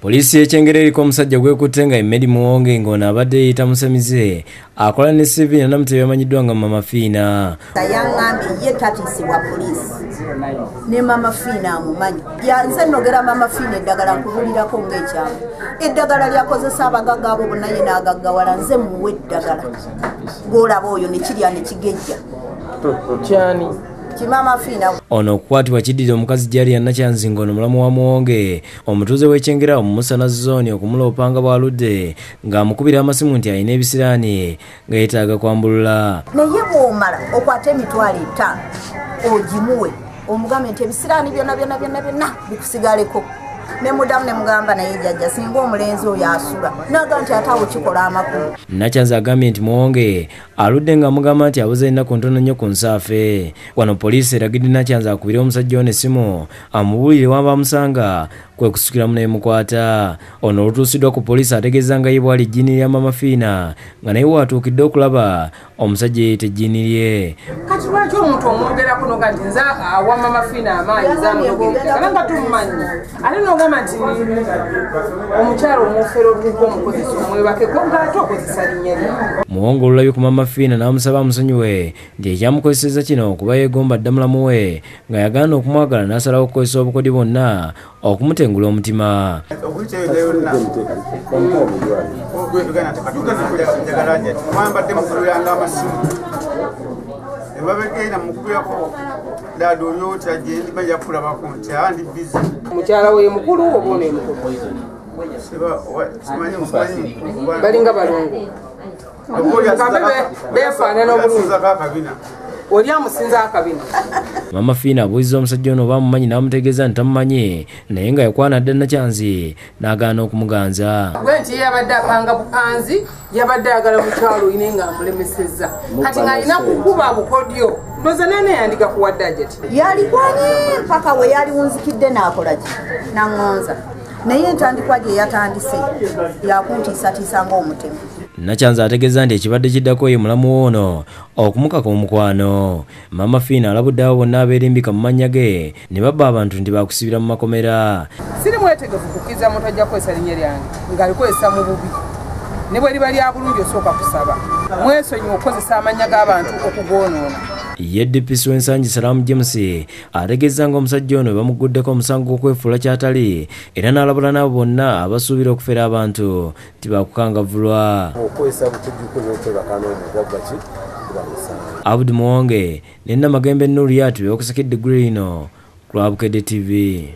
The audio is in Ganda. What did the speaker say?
Polisi y'ekyengera eriko omusajja gwekutte nga Emmedi Muwonge ng'ono abadde yeeyita musemize akola ne CV n'amutebe amanyiddwa nga Maama Fiina. Yaŋŋambye ye tatiisibwa polisi ne Maama Fiina amumanyi. Yanze nnogera Maama Fiina eddagala nkubulirako ng'ekyamu. Eddagala lyakozesa abagagga abo bonna ye n'agaggawala nze muwe eddagala. Gw'olaba oyo ne kirya ne kigejja. Kyani? Maama Fiina. Ono okukwatibwa kiddira omukazi gyali yannakyanzi ng'ono mulamu wa Muwonge omutuuze w'ekyengera omumusana zooni okumulopanga bw'aludde ng'amukubira amasimu nti alina ebisiraani nga yeetaaga kwambulula. Naye bw'omala okwata emitwalo 5 ogimuwe omugambe nti ebisiraani byonna bikusigaleko. Ne mudamu ne mugamba naye jjajja singa omulenzi oyo asula naga nti ate awo kikola amakulu. Nakyanzi agambye nti Muwonge aludde nga amugamba nti abuze ennaku ntono nnyo ku nsaafe. Wano poliisi eragidde Nakyanzi akubire omusajja ono essimu amubuulire waba amusanga kwe kusukiramu n'emukwata. Ono olutuusiddwa ku poliisi ategeeza nga ye bwali ejjiini lya Maama Fiina nga naye waatuukidde okulaba omusajja yeeyita ejjiini lye. Kati lwaki omuntu omwogerako noga nti nze awa Maama Fiina amaanyi zamunogeddagala nga tumumanyi ate nogamba nti omukyalo omufere oluko omukozesa omwebakeko ng'ate okozesa linnya lye. Muwonge olulabye ku Maama Fiina n'amusaba amusonyiwe nti ekyamukozeseza kino kuba yeegomba dda mulamu we nga yagaana okumwagala n'asalawo okukozesa obukodi bwonna okumutengula omutima. Mukyala we mukulu oba ono mukulu? Balinga balongo. Beefaanana obulungi. Oli amusinza akabina. Maama Fiina abuuzizza omusajja ono oba amumanyi n'amutegeeza nti tamumanyi naye nga yakwana dda Nakyanzi n'agaana okumuganza. Gwe nti yabadde apanga bupanzi yabadde ayagala mukyalo ine nga amulemesezza kati ng'alina kukuba bukodyo ndoza nene yandika kuwa dajeti. Yalikwanye mpaka we yali wunzikidde n'akola ki n'aŋŋonza naye entandikwa gye yatandise yakuntiisatiisa ng'omutemu. Nakyanzi ategeeza nti ekibadde kiddako ye mulamu ono okumukaka omukwano. Maama Fiina alabudde abo bonna abeerimbika mu mannya ge ne babba abantu nti bakusibira mu makomera. Siri mwetegefu kukkiriza muntu ajja kukozesa linnya lyange ng'alikozesa mu bubi ne bwe liba lya bulungi osooka kusaba mwesonyiwe okukozesa amannya g'abantu okugoonoona. Ye DPC w'ensangi Salaamu James ategeeza nga omusajja ono bamuguddeko omusango gw'okwefuula ky'atali era n'alabula n'abo bonna abasuubira okufera abantu nti baakukangavvulwa. Abadde Muwonge ne Namagembe Nuriyatu y'okusekidde Green ku Bukedde TV.